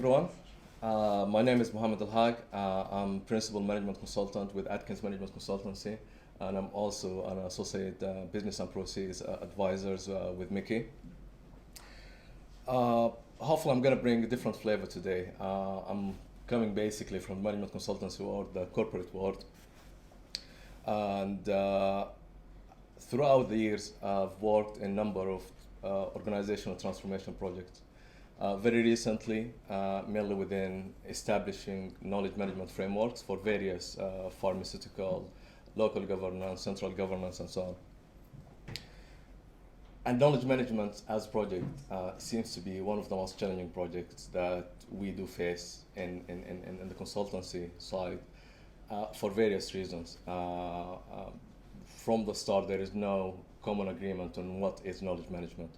morning, everyone. My name is Mohamed Elhag. I'm Principal Management Consultant with Atkins Management Consultancy, and I'm also an Associate Business and Process Advisors with MEKEI. Hopefully, I'm going to bring a different flavor today. I'm coming basically from the management consultancy world, the corporate world. And throughout the years, I've worked in a number of organizational transformation projects. Very recently, mainly within establishing knowledge management frameworks for various pharmaceutical, local governance, central governance, and so on. And knowledge management as a project seems to be one of the most challenging projects that we do face in the consultancy side for various reasons. From the start, there is no common agreement on what is knowledge management.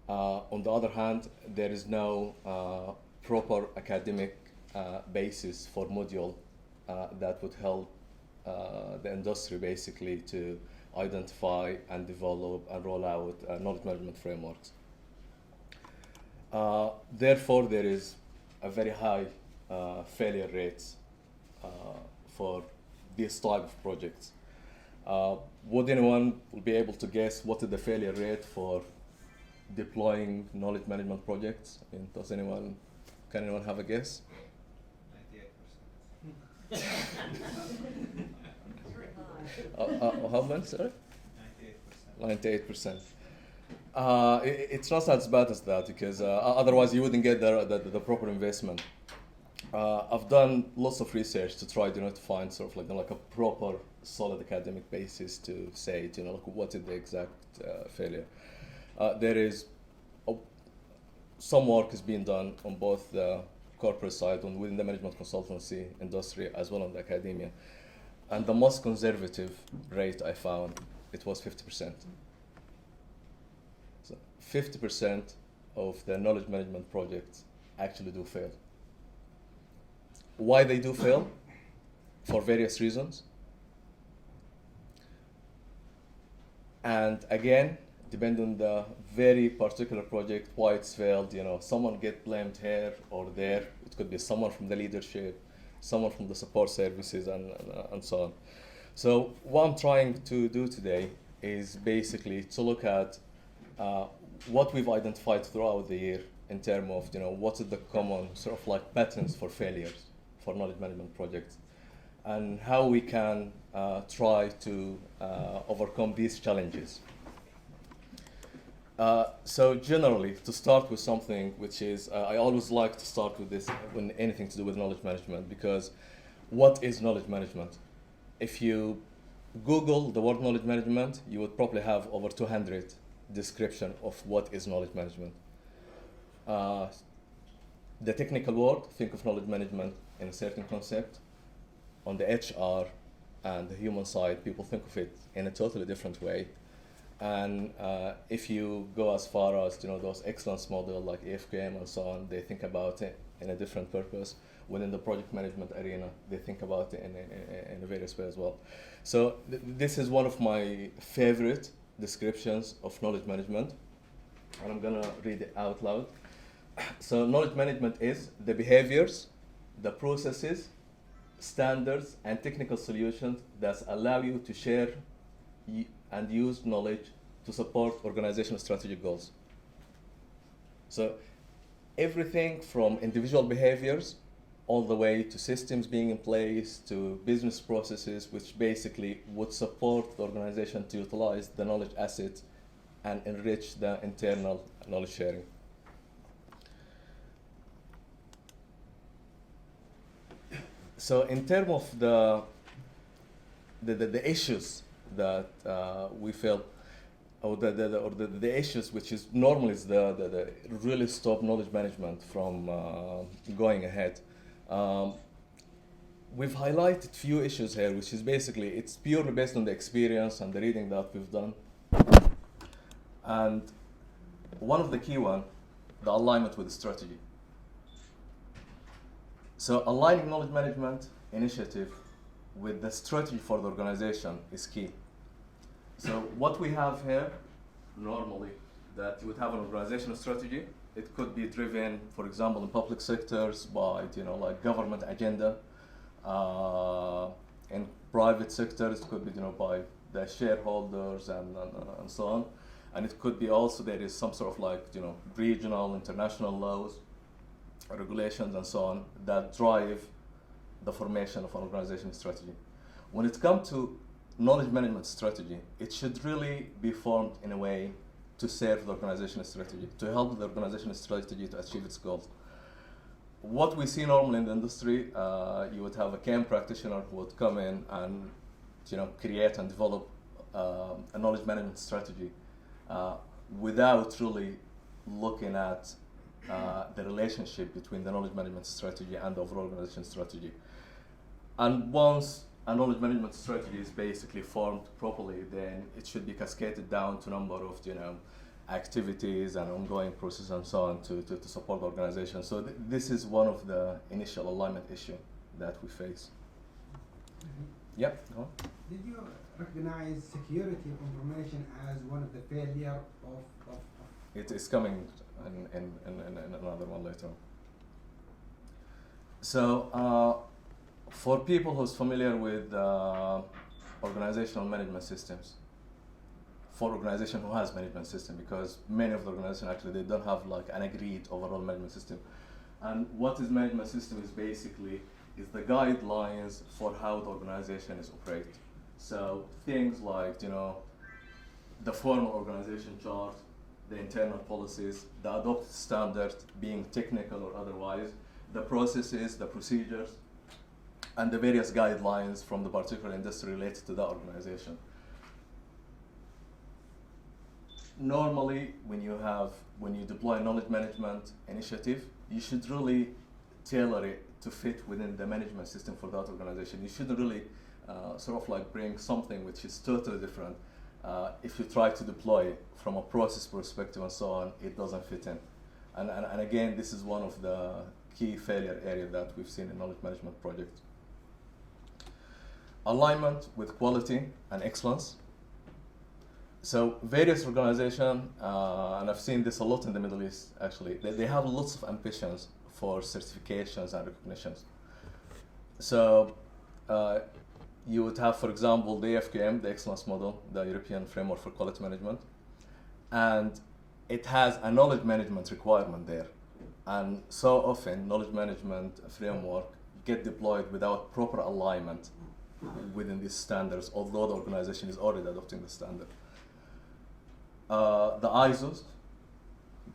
On the other hand, there is no proper academic basis for module that would help the industry basically to identify and develop and roll out knowledge management frameworks. Therefore, there is a very high failure rates for this type of projects. Would anyone be able to guess what is the failure rate for deploying knowledge management projects? Can anyone have a guess? 98%. How much, sorry? 98%. 98%. It's not as bad as that, because otherwise you wouldn't get the proper investment. I've done lots of research to try to find sort of like a proper solid academic basis to say what is the exact failure. There is some work is being done on both the corporate side and within the management consultancy industry as well as the academia. And the most conservative rate I found, it was 50%. So 50% of the knowledge management projects actually do fail. Why they do fail? For various reasons. And again, depending on the very particular project, why it's failed, someone get blamed here or there. It could be someone from the leadership, someone from the support services, and so on. So what I'm trying to do today is basically to look at what we've identified throughout the year in terms of, what is the common sort of like patterns for failures for knowledge management projects, and how we can try to overcome these challenges. So generally, to start with something which is, I always like to start with this when anything to do with knowledge management, because what is knowledge management? If you Google the word knowledge management, you would probably have over 200 description of what is knowledge management. The technical word, think of knowledge management in a certain concept. On the HR and the human side, people think of it in a totally different way. And if you go as far as those excellence model like AFKM and so on, they think about it in a different purpose. Within the project management arena, they think about it in a various way as well. So this is one of my favorite descriptions of knowledge management, and I'm gonna read it out loud. So knowledge management is the behaviors, the processes, standards, and technical solutions that allow you to share and use knowledge to support organizational strategic goals. So everything from individual behaviors all the way to systems being in place to business processes which basically would support the organization to utilize the knowledge assets and enrich the internal knowledge sharing. So in terms of the issues that we felt, or the issues which is normally is the really stop knowledge management from going ahead. We've highlighted few issues here, which is basically it's purely based on the experience and the reading that we've done. And one of the key one, the alignment with the strategy. So aligning knowledge management initiative with the strategy for the organization is key. So what we have here, normally, that you would have an organizational strategy, It could be driven, for example, in public sectors by, like government agenda. In private sectors, it could be, by the shareholders and so on. And it could be also there is some sort of like, regional, international laws, regulations and so on that drive the formation of an organization strategy. When it comes to knowledge management strategy, it should really be formed in a way to serve the organizational strategy, to help the organizational strategy to achieve its goals. What we see normally in the industry, you would have a KM practitioner who would come in and create and develop a knowledge management strategy without really looking at the relationship between the knowledge management strategy and the overall organization strategy. And once a knowledge management strategy is basically formed properly, then it should be cascaded down to a number of activities and ongoing processes and so on to support the organization. So this is one of the initial alignment issue that we face. Mm-hmm. Yep. Go on. Did you recognize security of information as one of the failure of It is coming in another one later. So for people who's familiar with organizational management systems, for organization who has management system, because many of the organizations actually they don't have like an agreed overall management system. And what is management system is basically is the guidelines for how the organization is operated. So things like the formal organization chart, the internal policies, the adopted standard being technical or otherwise, the processes, the procedures, and the various guidelines from the particular industry related to that organization. Normally, when you deploy a knowledge management initiative, you should really tailor it to fit within the management system for that organization. You shouldn't really sort of like bring something which is totally different. If you try to deploy it from a process perspective and so on, it doesn't fit in. And again, this is one of the key failure areas that we've seen in knowledge management projects. Alignment with quality and excellence. So various organizations, and I've seen this a lot in the Middle East actually, they have lots of ambitions for certifications and recognitions. So you would have, for example, the AFQM, the Excellence Model, the European Framework for Quality Management, and it has a knowledge management requirement there. And so often, knowledge management framework get deployed without proper alignment within these standards, although the organization is already adopting the standard. The ISOs,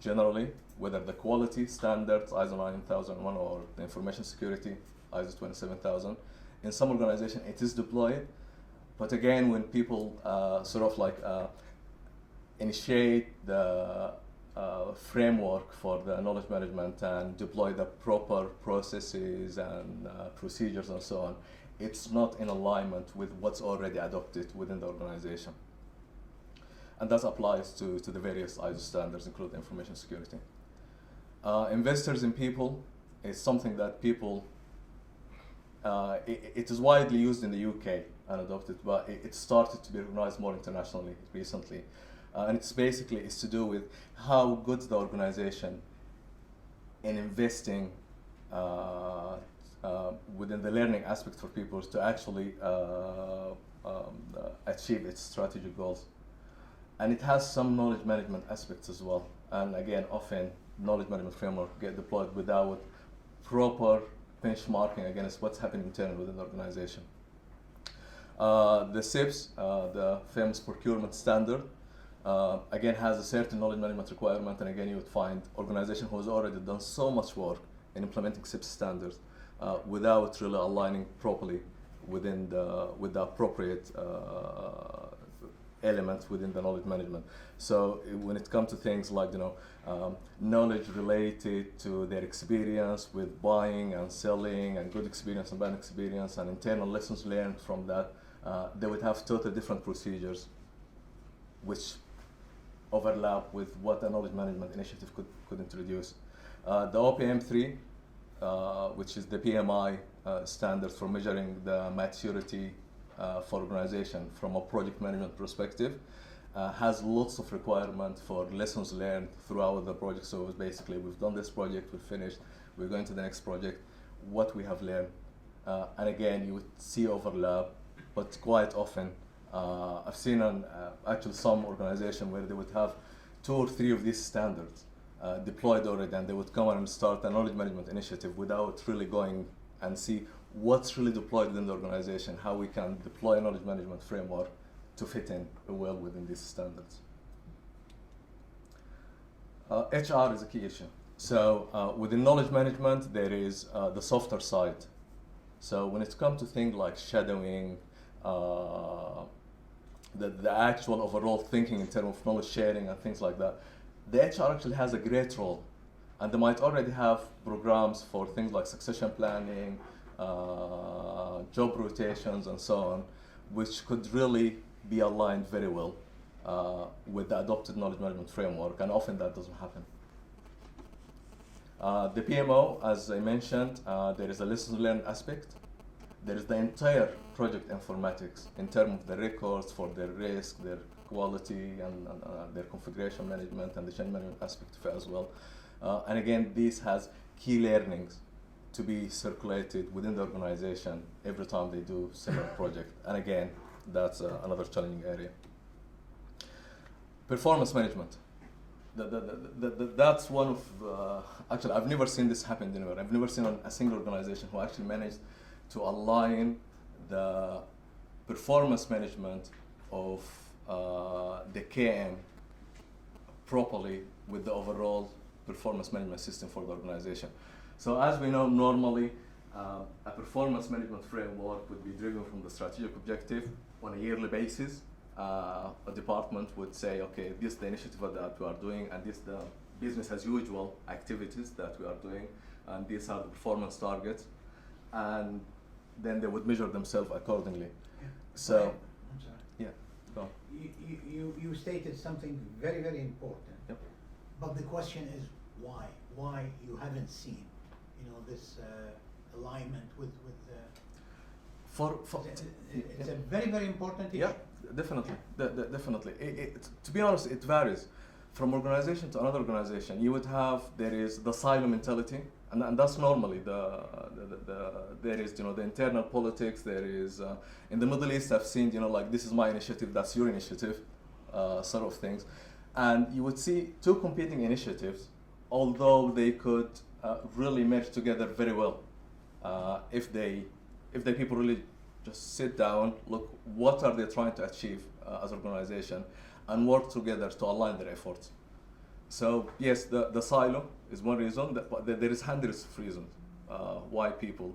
generally, whether the quality standards, ISO 9001 or the information security, ISO 27000, in some organization it is deployed, but again, when people initiate the framework for the knowledge management and deploy the proper processes and procedures and so on, it's not in alignment with what's already adopted within the organization. And that applies to the various ISO standards, including information security. Investors in people is something that people, it is widely used in the UK and adopted, but it started to be recognized more internationally recently. And it's basically is to do with how good the organization in investing within the learning aspect for people to actually achieve its strategic goals. And it has some knowledge management aspects as well. And again, often knowledge management framework get deployed without proper benchmarking against what's happening internally within the organization. The SIPS, the famous procurement standard, again has a certain knowledge management requirement, and again you would find organization who has already done so much work in implementing SIPS standards without really aligning properly with the appropriate elements within the knowledge management. So when it comes to things like knowledge related to their experience with buying and selling, and good experience and bad experience, and internal lessons learned from that, they would have totally different procedures which overlap with what a knowledge management initiative could introduce. The OPM3, which is the PMI standard for measuring the maturity for organization from a project management perspective, has lots of requirement for lessons learned throughout the project. So it's basically, we've done this project, we've finished, we're going to the next project, what we have learned. And again, you would see overlap, but quite often, I've seen actually some organization where they would have 2 or 3 of these standards deployed already, and they would come and start a knowledge management initiative without really going and see what's really deployed within the organization, how we can deploy a knowledge management framework to fit in well within these standards. HR is a key issue. So within knowledge management, there is the softer side. So when it comes to things like shadowing, the actual overall thinking in terms of knowledge sharing and things like that, the HR actually has a great role. And they might already have programs for things like succession planning, job rotations, and so on, which could really be aligned very well with the adopted knowledge management framework, and often that doesn't happen. The PMO, as I mentioned, there is a lessons learned aspect. There is the entire project informatics in terms of the records for their risk, their quality, and their configuration management, and the change management aspect of it as well. And again, this has key learnings to be circulated within the organization every time they do similar project. And again, that's another challenging area. Performance management. That's one of, actually, I've never seen this happen anywhere. I've never seen a single organization who actually managed to align the performance management of the KM properly with the overall performance management system for the organization. So as we know, normally a performance management framework would be driven from the strategic objective on a yearly basis. A department would say, okay, this is the initiative that we are doing, and this is the business as usual activities that we are doing, and these are the performance targets, and then they would measure themselves accordingly. Yeah. So, I'm sorry. yeah, go on. You stated something very, very important. Yep. But the question is why? Why you haven't seen, this alignment with it's a very, very important issue. Yeah, definitely, definitely. To be honest, it varies from organization to another organization. You would have, there is the silo mentality, and that's normally there is the internal politics. There is in the Middle East, I've seen like, this is my initiative, that's your initiative, sort of things, and you would see 2 competing initiatives, although they could really merge together very well if the people really just sit down, look what are they trying to achieve as an organization, and work together to align their efforts. So yes, the silo is one reason, but there is hundreds of reasons why people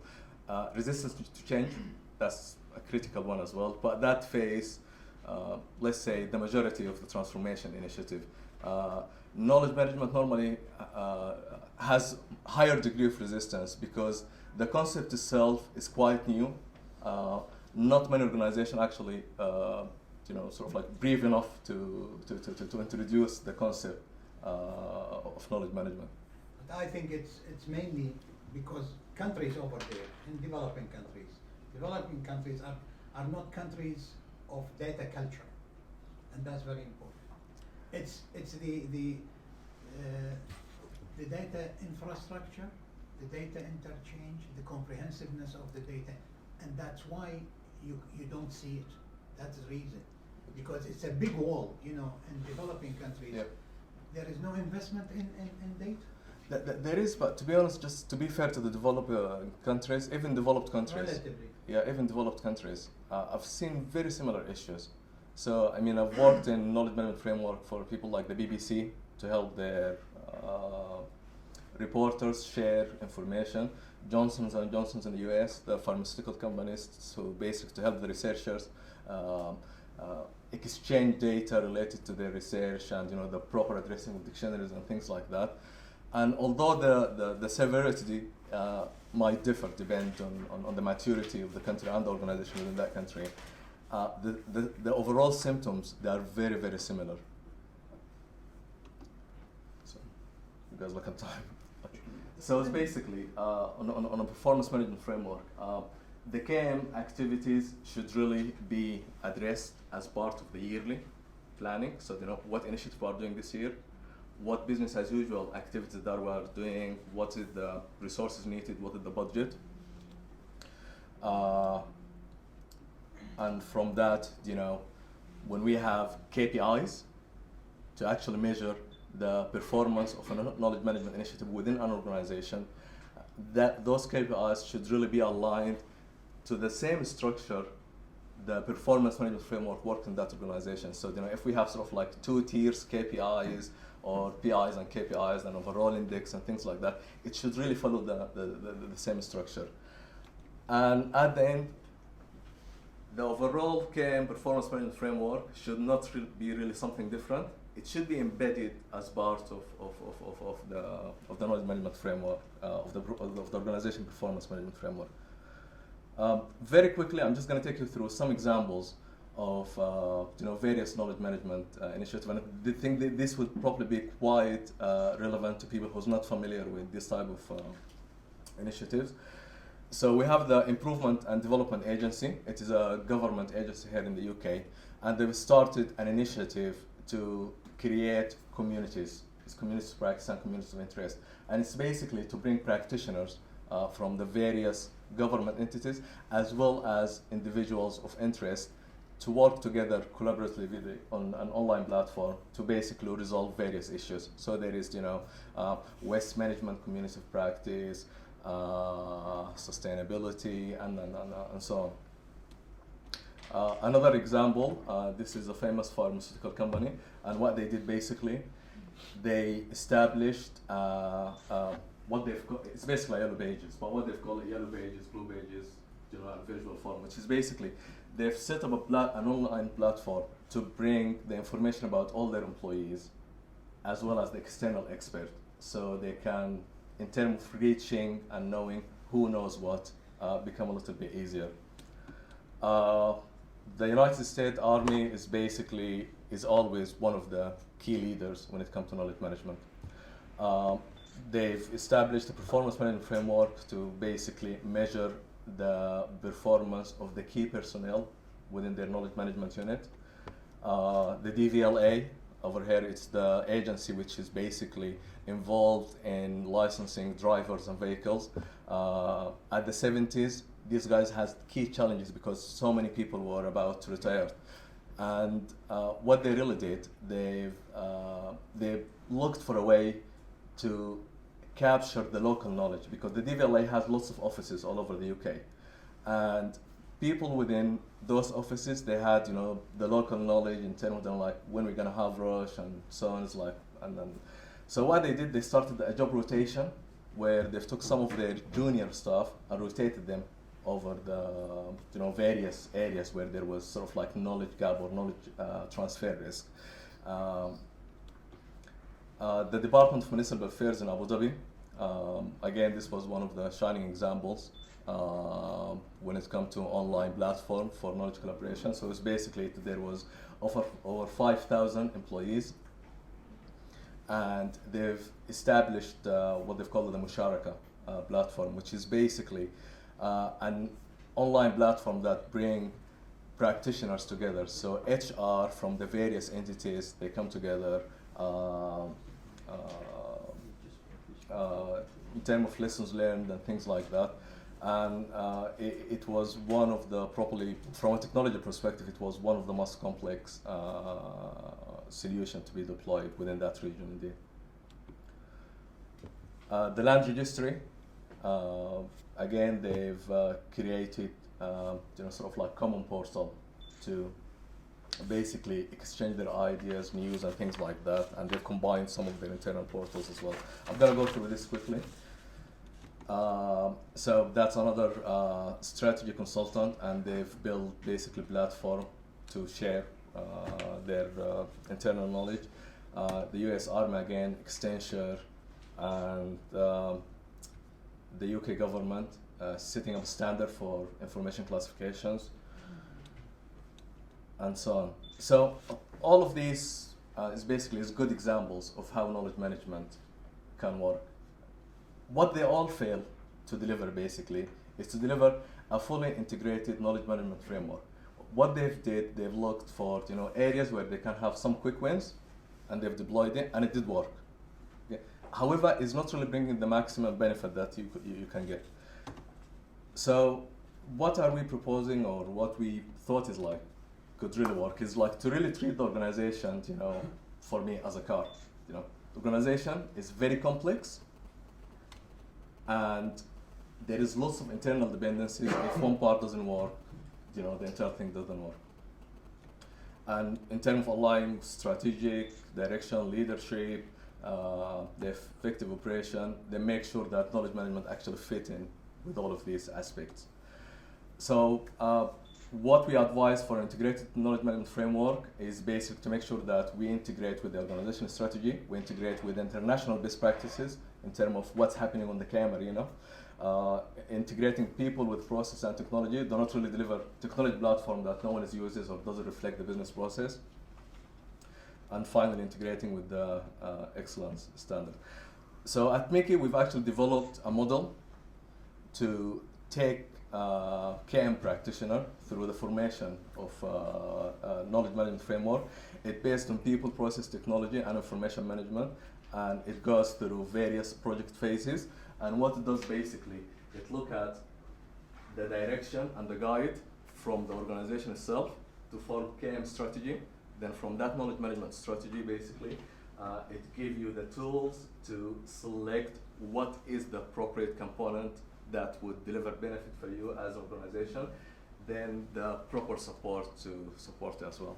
resistance to change. That's a critical one as well. But that phase, let's say the majority of the transformation initiative, knowledge management normally has higher degree of resistance because the concept itself is quite new. Not many organizations actually, sort of like brave enough to introduce the concept of knowledge management. But I think it's mainly because countries over there, in developing countries are not countries of data culture, and that's very important. It's the data infrastructure, the data interchange, the comprehensiveness of the data, and that's why you don't see it. That's the reason, because it's a big wall. In developing countries, Yep. There is no investment in data. There is, but to be honest, just to be fair to the developed countries, even developed countries, Relatively. even developed countries, I've seen very similar issues. So, I mean, I've worked in knowledge management framework for people like the BBC to help their reporters share information. Johnson & Johnson in the US, the pharmaceutical companies, so basically to help the researchers exchange data related to their research and the proper addressing of dictionaries and things like that. And although the severity might differ depending on the maturity of the country and the organization within that country, the overall symptoms, they are very, very similar. So, you guys look at time. So it's basically, on a performance management framework, the KM activities should really be addressed as part of the yearly planning. So what initiative we are doing this year, what business as usual activities that we are doing, what is the resources needed, what is the budget. And from that, when we have KPIs to actually measure the performance of a knowledge management initiative within an organization, that those KPIs should really be aligned to the same structure the performance management framework works in that organization. So if we have sort of like 2 tiers, KPIs or PIs and KPIs and overall index and things like that, it should really follow the same structure. And at the end, the overall KM performance management framework should not be really something different. It should be embedded as part of the knowledge management framework, of the organization performance management framework. Very quickly, I'm just going to take you through some examples of various knowledge management initiatives, and I think that this would probably be quite relevant to people who's not familiar with this type of initiatives. So we have the Improvement and Development Agency. It is a government agency here in the UK, and they've started an initiative to create communities. It's communities of practice and communities of interest, and it's basically to bring practitioners from the various government entities as well as individuals of interest to work together collaboratively on an online platform to basically resolve various issues. So there is, waste management, community of practice, sustainability, and so on. Another example, this is a famous pharmaceutical company, and what they did basically, they established what they've got. It's basically yellow pages, but what they've called yellow pages, blue pages, visual form, which is basically they've set up an online platform to bring the information about all their employees as well as the external expert, so they can, in terms of reaching and knowing who knows what, become a little bit easier. The United States Army is always one of the key leaders when it comes to knowledge management. They've established a performance management framework to basically measure the performance of the key personnel within their knowledge management unit. The DVLA over here, it's the agency which is basically involved in licensing drivers and vehicles. At the 70s, these guys had key challenges because so many people were about to retire. And what they really did, they looked for a way to capture the local knowledge, because the DVLA has lots of offices all over the UK. And people within those offices, they had, the local knowledge in terms of like when we're gonna have rush and so on. So what they did, they started a job rotation where they took some of their junior staff and rotated them over the various areas where there was sort of like knowledge gap or knowledge transfer risk. The Department of Municipal Affairs in Abu Dhabi, again, this was one of the shining examples when it comes to online platform for knowledge collaboration. So it's basically there was over 5,000 employees, and they've established what they've called the Musharaka platform, which is basically an online platform that bring practitioners together. So HR from the various entities, they come together in terms of lessons learned and things like that. And it was one of the, probably from a technology perspective, it was one of the most complex solutions to be deployed within that region indeed. The land registry, again, they've created sort of like common portal to basically exchange their ideas, news, and things like that, and they've combined some of their internal portals as well. I'm gonna go through this quickly. So that's another strategy consultant, and they've built basically a platform to share their internal knowledge. The US Army, again, Accenture, and the UK government setting up a standard for information classifications, and so on. So all of these is good examples of how knowledge management can work. What they all fail to deliver basically is to deliver a fully integrated knowledge management framework. what they've looked for, areas where they can have some quick wins, and they've deployed it, and it did work. Okay. However, it's not really bringing the maximum benefit that you can get. So, what are we proposing, or what we thought is like could really work is like to really treat the organization, for me as a car. Organization is very complex, and there is lots of internal dependencies. If one part doesn't work, the entire thing doesn't work. And in terms of aligning strategic direction, leadership, the effective operation, they make sure that knowledge management actually fit in with all of these aspects. So what we advise for integrated knowledge management framework is basically to make sure that we integrate with the organizational strategy, we integrate with international best practices in terms of what's happening on the camera, integrating people with process and technology. Do not really deliver technology platform that no one uses or doesn't reflect the business process. And finally, integrating with the excellence standard. So at MEKEI, we've actually developed a model to take KM practitioner through the formation of knowledge management framework. It's based on people, process, technology, and information management, and it goes through various project phases. And what it does basically, it looks at the direction and the guide from the organization itself to form KM strategy. Then from that knowledge management strategy, basically, it gives you the tools to select what is the appropriate component that would deliver benefit for you as an organization, then the proper support to support it as well.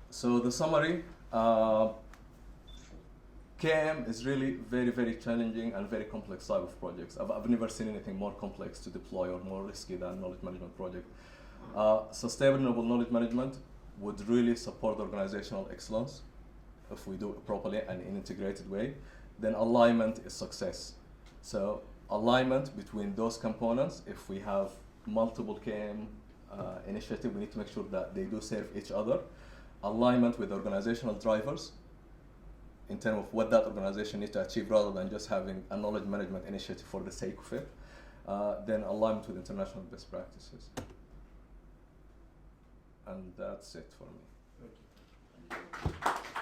So the summary, KM is really very, very challenging and very complex type of projects. I've never seen anything more complex to deploy or more risky than knowledge management project. Sustainable knowledge management would really support organizational excellence if we do it properly and in an integrated way. Then alignment is success. So alignment between those components, if we have multiple KM initiatives, we need to make sure that they do serve each other. Alignment with organizational drivers in terms of what that organization needs to achieve rather than just having a knowledge management initiative for the sake of it. Then alignment with international best practices. And that's it for me. Thank you.